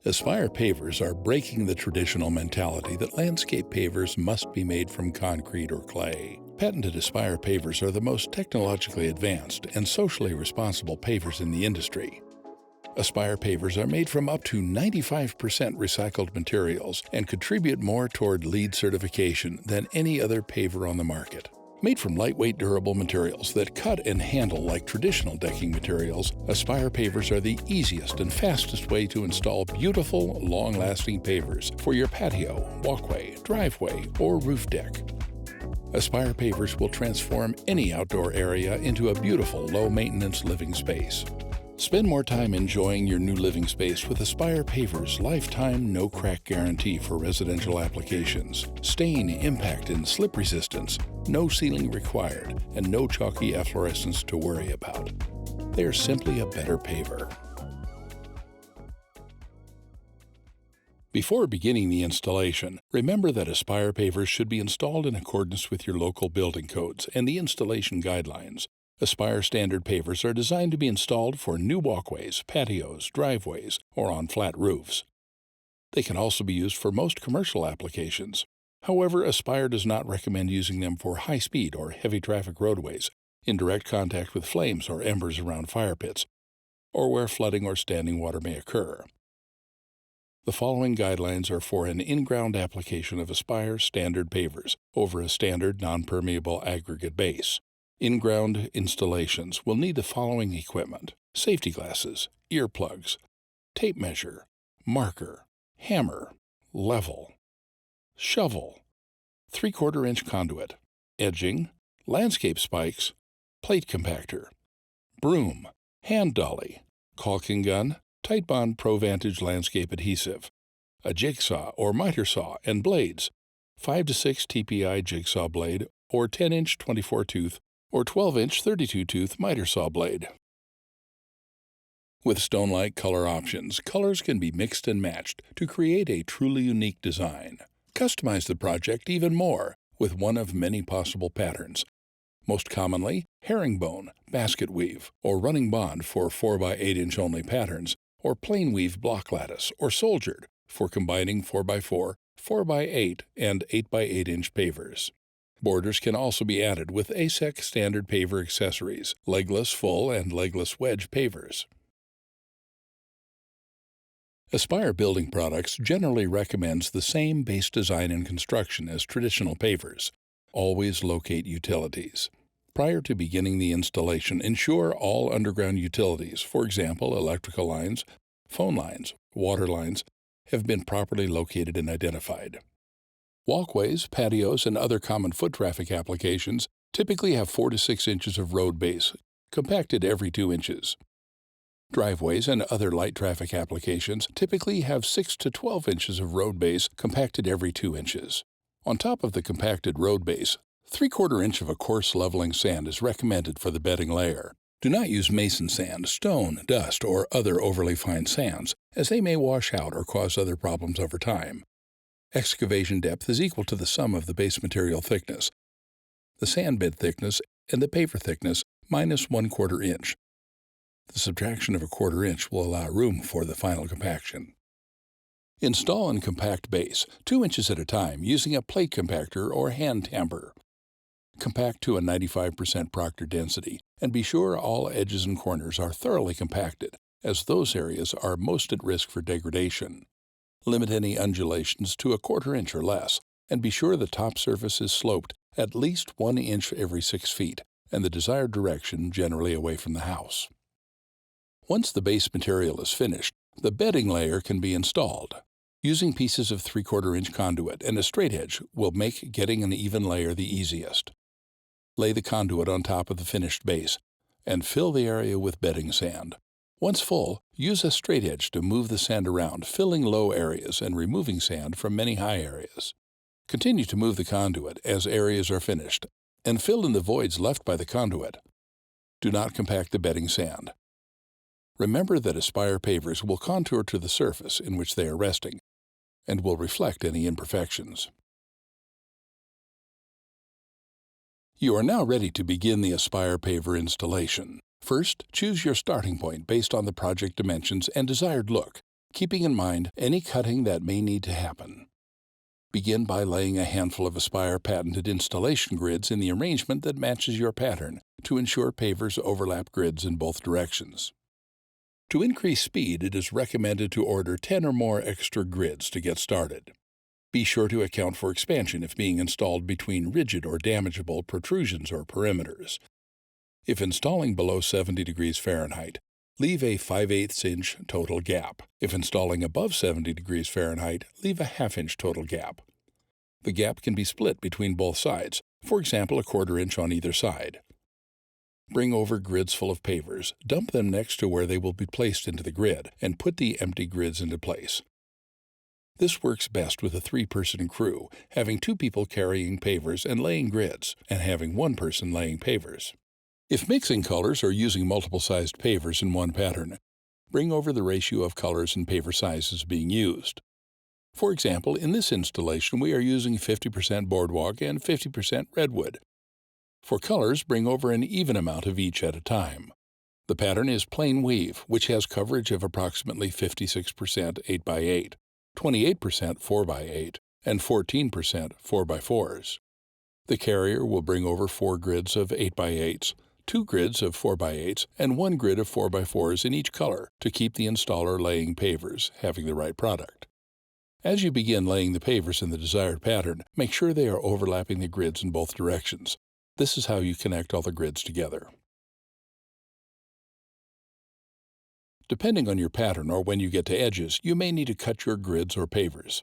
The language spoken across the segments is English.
Aspire pavers are breaking the traditional mentality that landscape pavers must be made from concrete or clay. Patented Aspire pavers are the most technologically advanced and socially responsible pavers in the industry. Aspire pavers are made from up to 95% recycled materials and contribute more toward LEED certification than any other paver on the market. Made from lightweight, durable materials that cut and handle like traditional decking materials, Aspire pavers are the easiest and fastest way to install beautiful, long-lasting pavers for your patio, walkway, driveway, or roof deck. Aspire pavers will transform any outdoor area into a beautiful, low-maintenance living space. Spend more time enjoying your new living space with Aspire Pavers' lifetime no-crack guarantee for residential applications. Stain, impact, and slip resistance, no sealing required, and no chalky efflorescence to worry about. They are simply a better paver. Before beginning the installation, remember that Aspire pavers should be installed in accordance with your local building codes and the installation guidelines. Aspire standard pavers are designed to be installed for new walkways, patios, driveways, or on flat roofs. They can also be used for most commercial applications. However, Aspire does not recommend using them for high-speed or heavy-traffic roadways, in direct contact with flames or embers around fire pits, or where flooding or standing water may occur. The following guidelines are for an in-ground application of Aspire standard pavers over a standard non-permeable aggregate base. In-ground installations will need the following equipment: safety glasses, earplugs, tape measure, marker, hammer, level, shovel, 3/4 inch conduit, edging, landscape spikes, plate compactor, broom, hand dolly, caulking gun, Titebond Provantage landscape adhesive, a jigsaw or Mitersaw and blades, 5 to 6 TPI jigsaw blade or 10-inch 24-tooth or 12-inch 32-tooth Mitersaw blade. With stone-like color options, colors can be mixed and matched to create a truly unique design. Customize the project even more with one of many possible patterns. Most commonly, herringbone, basket weave, or running bond for 4x8-inch only patterns, or plain weave block lattice, or soldiered for combining 4x4, 4x8, and 8x8-inch pavers. Borders can also be added with ASEC standard paver accessories, legless full and legless wedge pavers. Aspire Building Products generally recommends the same base design and construction as traditional pavers. Always locate utilities. Prior to beginning the installation, ensure all underground utilities, for example electrical lines, phone lines, water lines, have been properly located and identified. Walkways, patios, and other common foot traffic applications typically have 4 to 6 inches of road base, compacted every 2 inches. Driveways and other light traffic applications typically have 6 to 12 inches of road base, compacted every 2 inches. On top of the compacted road base, 3/4 inch of a coarse leveling sand is recommended for the bedding layer. Do not use mason sand, stone, dust, or other overly fine sands, as they may wash out or cause other problems over time. Excavation depth is equal to the sum of the base material thickness, the sand bed thickness, and the paver thickness minus 1/4 inch. The subtraction of 1/4 inch will allow room for the final compaction. Install and compact base 2 inches at a time using a plate compactor or hand tamper. Compact to a 95% proctor density, and be sure all edges and corners are thoroughly compacted, as those areas are most at risk for degradation. Limit any undulations to 1/4 inch or less, and be sure the top surface is sloped at least 1 inch every 6 feet, and the desired direction generally away from the house. Once the base material is finished, the bedding layer can be installed. Using pieces of 3/4 inch conduit and a straight edge will make getting an even layer the easiest. Lay the conduit on top of the finished base, and fill the area with bedding sand. Once full, use a straight edge to move the sand around, filling low areas and removing sand from many high areas. Continue to move the conduit as areas are finished, and fill in the voids left by the conduit. Do not compact the bedding sand. Remember that Aspire pavers will contour to the surface in which they are resting, and will reflect any imperfections. You are now ready to begin the Aspire paver installation. First, choose your starting point based on the project dimensions and desired look, keeping in mind any cutting that may need to happen. Begin by laying a handful of Aspire patented installation grids in the arrangement that matches your pattern to ensure pavers overlap grids in both directions. To increase speed, it is recommended to order 10 or more extra grids to get started. Be sure to account for expansion if being installed between rigid or damageable protrusions or perimeters. If installing below 70 degrees Fahrenheit, leave a 5/8 inch total gap. If installing above 70 degrees Fahrenheit, leave a ½ inch total gap. The gap can be split between both sides, for example, a 1/4 inch on either side. Bring over grids full of pavers, dump them next to where they will be placed into the grid, and put the empty grids into place. This works best with a 3-person crew, having 2 people carrying pavers and laying grids, and having 1 person laying pavers. If mixing colors or using multiple-sized pavers in one pattern, bring over the ratio of colors and paver sizes being used. For example, in this installation we are using 50% boardwalk and 50% redwood. For colors, bring over an even amount of each at a time. The pattern is plain weave, which has coverage of approximately 56% 8x8, 28% 4x8, and 14% 4x4s. The carrier will bring over 4 grids of 8x8s, 2 grids of 4x8s, and 1 grid of 4x4s in each color to keep the installer laying pavers, having the right product. As you begin laying the pavers in the desired pattern, make sure they are overlapping the grids in both directions. This is how you connect all the grids together. Depending on your pattern or when you get to edges, you may need to cut your grids or pavers.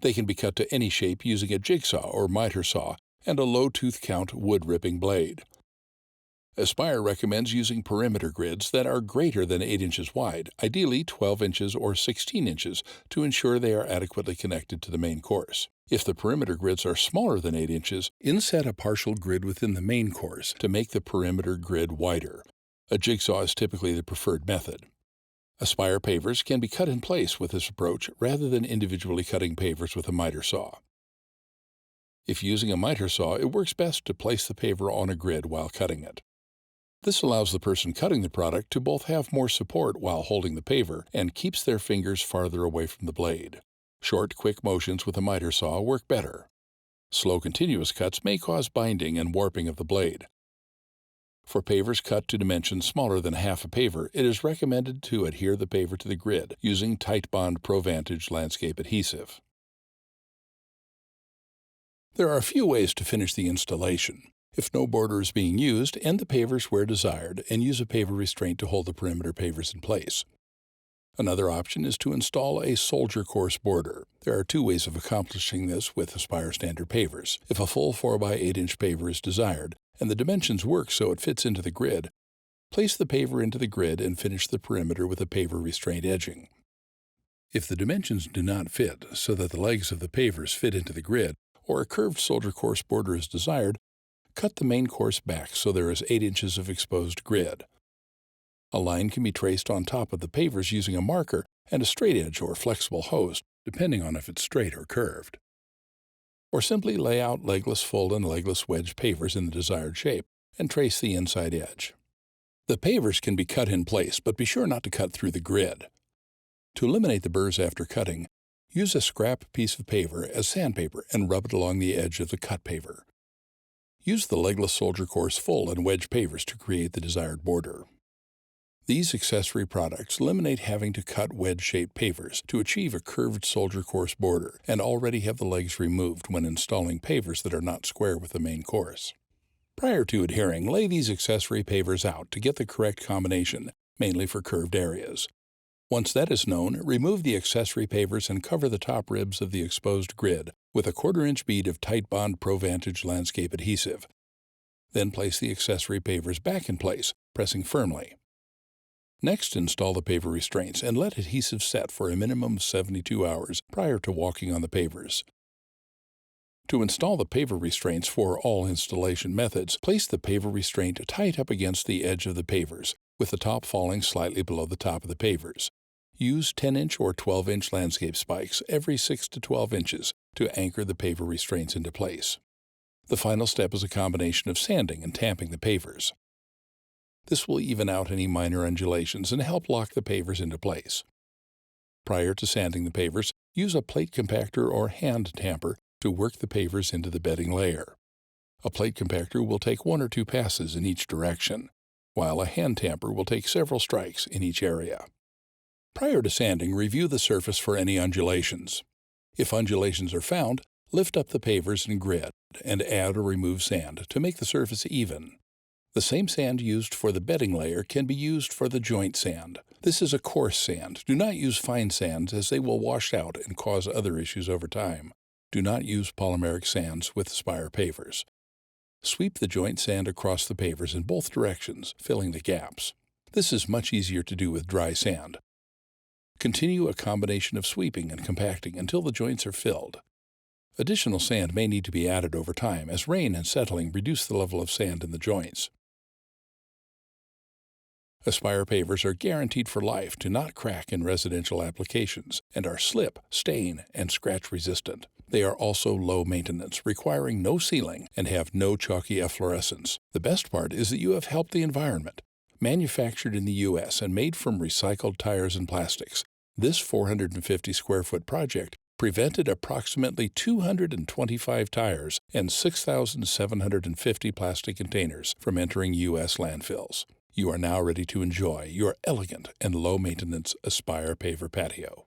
They can be cut to any shape using a jigsaw or Mitersaw and a low tooth count wood-ripping blade. Aspire recommends using perimeter grids that are greater than 8 inches wide, ideally 12 inches or 16 inches, to ensure they are adequately connected to the main course. If the perimeter grids are smaller than 8 inches, inset a partial grid within the main course to make the perimeter grid wider. A jigsaw is typically the preferred method. Aspire pavers can be cut in place with this approach rather than individually cutting pavers with a miter saw. If using a miter saw, it works best to place the paver on a grid while cutting it. This allows the person cutting the product to both have more support while holding the paver and keeps their fingers farther away from the blade. Short, quick motions with a miter saw work better. Slow, continuous cuts may cause binding and warping of the blade. For pavers cut to dimensions smaller than half a paver, it is recommended to adhere the paver to the grid using Titebond Provantage landscape adhesive. There are a few ways to finish the installation. If no border is being used, end the pavers where desired and use a paver restraint to hold the perimeter pavers in place. Another option is to install a soldier course border. There are 2 ways of accomplishing this with Aspire standard pavers. If a full 4x8 inch paver is desired, and the dimensions work so it fits into the grid, place the paver into the grid and finish the perimeter with a paver restraint edging. If the dimensions do not fit so that the legs of the pavers fit into the grid, or a curved soldier course border is desired, cut the main course back so there is 8 inches of exposed grid. A line can be traced on top of the pavers using a marker and a straight edge or flexible hose, depending on if it's straight or curved. Or simply lay out legless full and legless wedge pavers in the desired shape and trace the inside edge. The pavers can be cut in place, but be sure not to cut through the grid. To eliminate the burrs after cutting, use a scrap piece of paver as sandpaper and rub it along the edge of the cut paver. Use the legless soldier course full and wedge pavers to create the desired border. These accessory products eliminate having to cut wedge-shaped pavers to achieve a curved soldier course border and already have the legs removed when installing pavers that are not square with the main course. Prior to adhering, lay these accessory pavers out to get the correct combination, mainly for curved areas. Once that is known, remove the accessory pavers and cover the top ribs of the exposed grid with a 1/4 inch bead of Titebond Provantage landscape adhesive. Then place the accessory pavers back in place, pressing firmly. Next, install the paver restraints and let adhesive set for a minimum of 72 hours prior to walking on the pavers. To install the paver restraints for all installation methods, place the paver restraint tight up against the edge of the pavers, with the top falling slightly below the top of the pavers. Use 10-inch or 12-inch landscape spikes every 6 to 12 inches to anchor the paver restraints into place. The final step is a combination of sanding and tamping the pavers. This will even out any minor undulations and help lock the pavers into place. Prior to sanding the pavers, use a plate compactor or hand tamper to work the pavers into the bedding layer. A plate compactor will take 1 or 2 passes in each direction, while a hand tamper will take several strikes in each area. Prior to sanding, review the surface for any undulations. If undulations are found, lift up the pavers and grid and add or remove sand to make the surface even. The same sand used for the bedding layer can be used for the joint sand. This is a coarse sand. Do not use fine sands as they will wash out and cause other issues over time. Do not use polymeric sands with spire pavers. Sweep the joint sand across the pavers in both directions, filling the gaps. This is much easier to do with dry sand. Continue a combination of sweeping and compacting until the joints are filled. Additional sand may need to be added over time as rain and settling reduce the level of sand in the joints. Aspire pavers are guaranteed for life to not crack in residential applications and are slip, stain, and scratch resistant. They are also low maintenance, requiring no sealing, and have no chalky efflorescence. The best part is that you have helped the environment. Manufactured in the U.S. and made from recycled tires and plastics, this 450 square foot project prevented approximately 225 tires and 6,750 plastic containers from entering U.S. landfills. You are now ready to enjoy your elegant and low-maintenance Aspire paver patio.